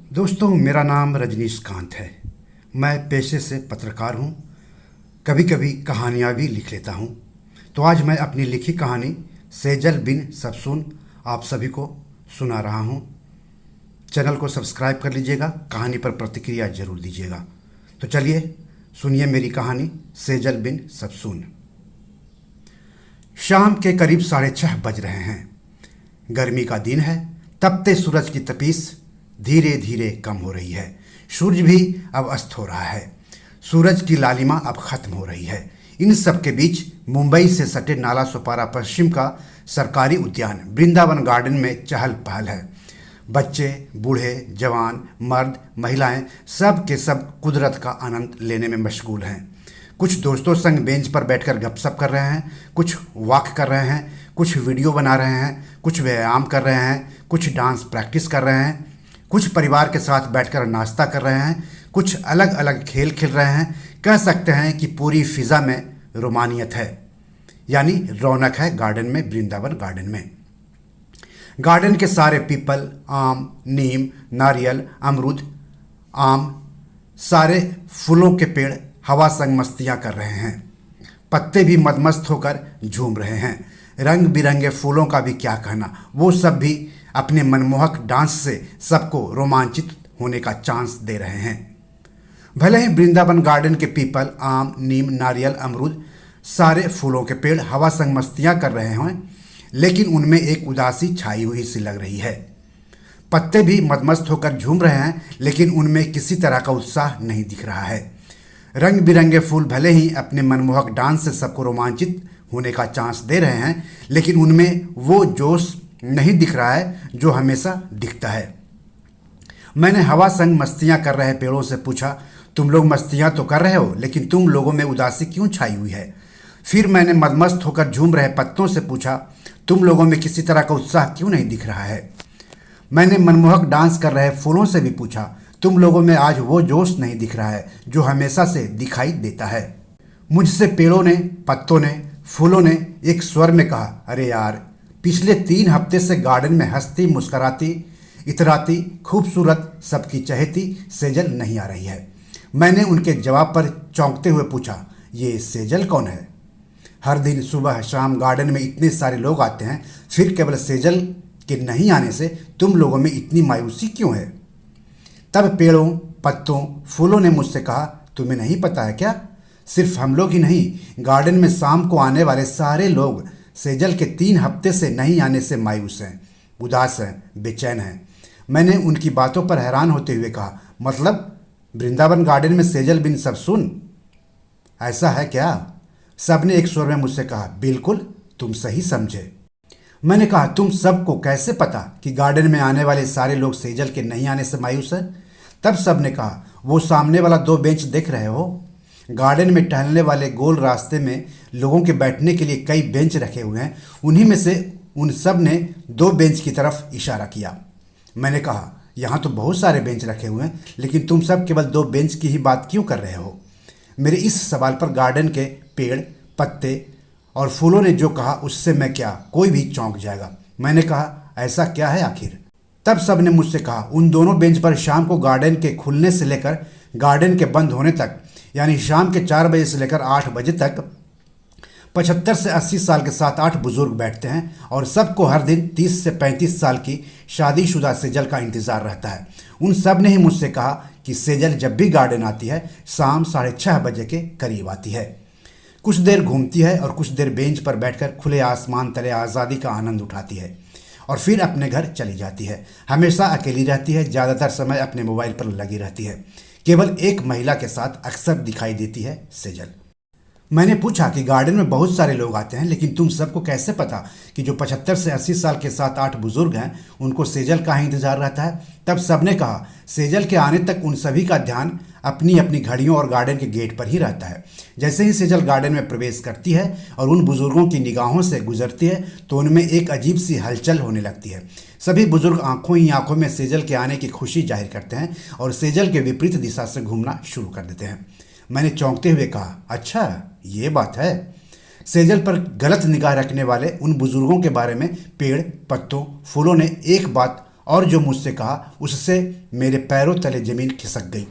दोस्तों, मेरा नाम रजनीश कांत है। मैं पेशे से पत्रकार हूँ। कभी कभी कहानियाँ भी लिख लेता हूँ। तो आज मैं अपनी लिखी कहानी सेजल बिन सबसून आप सभी को सुना रहा हूँ। चैनल को सब्सक्राइब कर लीजिएगा, कहानी पर प्रतिक्रिया जरूर दीजिएगा। तो चलिए सुनिए मेरी कहानी सेजल बिन सबसून। शाम के करीब 6:30 बज रहे हैं। गर्मी का दिन है। तपते सूरज की तपीस धीरे धीरे कम हो रही है। सूरज भी अब अस्त हो रहा है। सूरज की लालिमा अब खत्म हो रही है। इन सब के बीच मुंबई से सटे नाला सोपारा पश्चिम का सरकारी उद्यान वृंदावन गार्डन में चहल पहल है। बच्चे, बूढ़े, जवान, मर्द, महिलाएं सब के सब कुदरत का आनंद लेने में मशगूल हैं। कुछ दोस्तों संग बेंच पर बैठकर गपशप कर रहे हैं, कुछ वॉक कर रहे हैं, कुछ वीडियो बना रहे हैं, कुछ व्यायाम कर रहे हैं, कुछ डांस प्रैक्टिस कर रहे हैं, कुछ परिवार के साथ बैठकर नाश्ता कर रहे हैं, कुछ अलग अलग खेल खेल रहे हैं। कह सकते हैं कि पूरी फिज़ा में रोमानियत है, यानी रौनक है गार्डन में, वृंदावन गार्डन में। गार्डन के सारे पीपल, आम, नीम, नारियल, अमरूद, आम, सारे फूलों के पेड़ हवा संग मस्तियाँ कर रहे हैं। पत्ते भी मदमस्त होकर झूम रहे हैं। रंग बिरंगे फूलों का भी क्या कहना, वो सब भी अपने मनमोहक डांस से सबको रोमांचित होने का चांस दे रहे हैं। भले ही वृंदावन गार्डन के पीपल, आम, नीम, नारियल, अमरूद, सारे फूलों के पेड़ हवा संग मस्तियाँ कर रहे हों, लेकिन उनमें एक उदासी छाई हुई सी लग रही है। पत्ते भी मदमस्त होकर झूम रहे हैं, लेकिन उनमें किसी तरह का उत्साह नहीं दिख रहा है। रंग बिरंगे फूल भले ही अपने मनमोहक डांस से सबको रोमांचित होने का चांस दे रहे हैं, लेकिन उनमें वो जोश नहीं दिख रहा है जो हमेशा दिखता है। मैंने हवा संग मस्तियाँ कर रहे पेड़ों से पूछा, तुम लोग मस्तियाँ तो कर रहे हो, लेकिन तुम लोगों में उदासी क्यों छाई हुई है? फिर मैंने मदमस्त होकर झूम रहे पत्तों से पूछा, तुम लोगों में किसी तरह का उत्साह क्यों नहीं दिख रहा है? मैंने मनमोहक डांस कर रहे फूलों से भी पूछा, तुम लोगों में आज वो जोश नहीं दिख रहा है जो हमेशा से दिखाई देता है? मुझसे पेड़ों ने, पत्तों ने, फूलों ने एक स्वर में कहा, अरे यार, पिछले 3 हफ्ते से गार्डन में हंसती, मुस्कराती, इतराती, खूबसूरत, सबकी चहेती सेजल नहीं आ रही है। मैंने उनके जवाब पर चौंकते हुए पूछा, ये सेजल कौन है? हर दिन सुबह शाम गार्डन में इतने सारे लोग आते हैं, फिर केवल सेजल के नहीं आने से तुम लोगों में इतनी मायूसी क्यों है? तब पेड़ों, पत्तों, फूलों ने मुझसे कहा, तुम्हें नहीं पता है क्या? सिर्फ हम लोग ही नहीं, गार्डन में शाम को आने वाले सारे लोग सेजल के 3 हफ्ते से नहीं आने से मायूस हैं, उदास हैं, बेचैन हैं। मैंने उनकी बातों पर हैरान होते हुए कहा, मतलब वृंदावन गार्डन में सेजल बिन सबसून, ऐसा है क्या? सबने एक स्वर में मुझसे कहा, बिल्कुल, तुम सही समझे। मैंने कहा, तुम सबको कैसे पता कि गार्डन में आने वाले सारे लोग सेजल के नहीं आने से मायूस हैं? तब सबने कहा, वो सामने वाला 2 बेंच देख रहे हो? गार्डन में टहलने वाले गोल रास्ते में लोगों के बैठने के लिए कई बेंच रखे हुए हैं। उन्हीं में से उन सब ने 2 बेंच की तरफ इशारा किया। मैंने कहा, यहाँ तो बहुत सारे बेंच रखे हुए हैं, लेकिन तुम सब केवल 2 बेंच की ही बात क्यों कर रहे हो? मेरे इस सवाल पर गार्डन के पेड़, पत्ते और फूलों ने जो कहा उससे मैं क्या, कोई भी चौंक जाएगा। मैंने कहा, ऐसा क्या है आखिर? तब सब ने मुझसे कहा, उन दोनों बेंच पर शाम को गार्डन के खुलने से लेकर गार्डन के बंद होने तक, यानी शाम के 4 बजे से लेकर 8 बजे तक 75 से 80 साल के 7-8 बुजुर्ग बैठते हैं, और सबको हर दिन 30 से 35 साल की शादीशुदा सेजल का इंतज़ार रहता है। उन सब ने ही मुझसे कहा कि सेजल जब भी गार्डन आती है शाम 6:30 बजे के करीब आती है। कुछ देर घूमती है और कुछ देर बेंच पर बैठकर खुले आसमान तले आज़ादी का आनंद उठाती है, और फिर अपने घर चली जाती है। हमेशा अकेली रहती है, ज़्यादातर समय अपने मोबाइल पर लगी रहती है। केवल एक महिला के साथ अक्सर दिखाई देती है सेजल। मैंने पूछा कि गार्डन में बहुत सारे लोग आते हैं, लेकिन तुम सबको कैसे पता कि जो 75 से 80 साल के 7-8 बुजुर्ग हैं उनको सेजल का ही इंतजार रहता है? तब सबने कहा, सेजल के आने तक उन सभी का ध्यान अपनी अपनी घड़ियों और गार्डन के गेट पर ही रहता है। जैसे ही सेजल गार्डन में प्रवेश करती है और उन बुजुर्गों की निगाहों से गुजरती है तो उनमें एक अजीब सी हलचल होने लगती है। सभी बुजुर्ग आंखों ही आंखों में सेजल के आने की खुशी जाहिर करते हैं और सेजल के विपरीत दिशा से घूमना शुरू कर देते हैं। मैंने चौंकते हुए कहा, अच्छा ये बात है। सेजल पर गलत निगाह रखने वाले उन बुजुर्गों के बारे में पेड़, पत्तों, फूलों ने एक बात और जो मुझसे कहा उससे मेरे पैरों तले जमीन खिसक गई।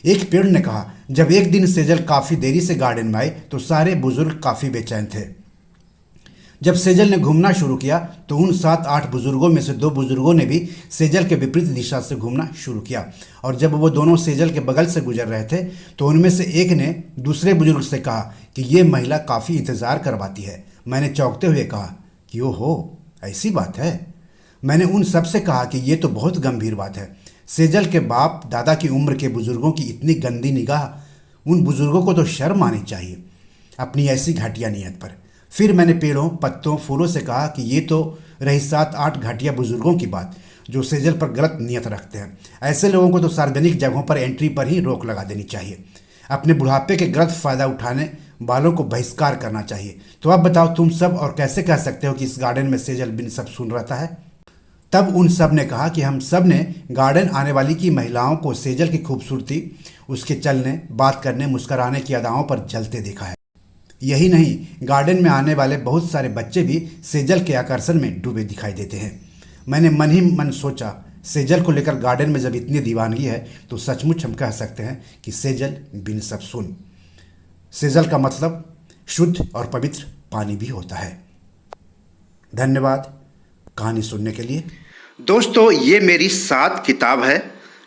एक पेड़ ने कहा, जब एक दिन सेजल काफ़ी देरी से गार्डन में आए तो सारे बुजुर्ग काफ़ी बेचैन थे। जब सेजल ने घूमना शुरू किया तो उन 7-8 बुजुर्गों में से 2 बुजुर्गों ने भी सेजल के विपरीत दिशा से घूमना शुरू किया। और जब वो दोनों सेजल के बगल से गुजर रहे थे तो उनमें से एक ने दूसरे बुजुर्ग से कहा कि ये महिला काफ़ी इंतज़ार करवाती है। मैंने चौंकते हुए कहा कि ओहो, ऐसी बात है। मैंने उन सब से कहा कि ये तो बहुत गंभीर बात है। सेजल के बाप दादा की उम्र के बुजुर्गों की इतनी गंदी निगाह, उन बुजुर्गों को तो शर्म आनी चाहिए अपनी ऐसी घटिया नीयत पर। फिर मैंने पेड़ों, पत्तों, फूलों से कहा कि ये तो रही 7-8 घटिया बुजुर्गों की बात जो सेजल पर गलत नीयत रखते हैं। ऐसे लोगों को तो सार्वजनिक जगहों पर एंट्री पर ही रोक लगा देनी चाहिए। अपने बुढ़ापे के गलत फ़ायदा उठाने वालों को बहिष्कार करना चाहिए। तो अब बताओ तुम सब और कैसे कह सकते हो कि इस गार्डन में सेजल बिन सब सुन रहता है। तब उन सब ने कहा कि हम सब ने गार्डन आने वाली की महिलाओं को सेजल की खूबसूरती, उसके चलने, बात करने, मुस्कुराने की अदाओं पर जलते देखा है। यही नहीं, गार्डन में आने वाले बहुत सारे बच्चे भी सेजल के आकर्षण में डूबे दिखाई देते हैं। मैंने मन ही मन सोचा, सेजल को लेकर गार्डन में जब इतनी दीवानगी है तो सचमुच हम कह सकते हैं कि सेजल बिन सब सुन। सेजल का मतलब शुद्ध और पवित्र पानी भी होता है। धन्यवाद कहानी सुनने के लिए। दोस्तों, ये मेरी 7 किताब है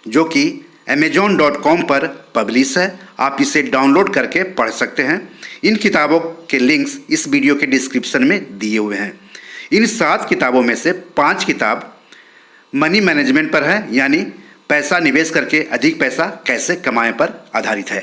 जो कि amazon.com पर पब्लिश है। आप इसे डाउनलोड करके पढ़ सकते हैं। इन किताबों के लिंक्स इस वीडियो के डिस्क्रिप्शन में दिए हुए हैं। इन 7 किताबों में से 5 किताब मनी मैनेजमेंट पर है, यानी पैसा निवेश करके अधिक पैसा कैसे कमाएं पर आधारित है।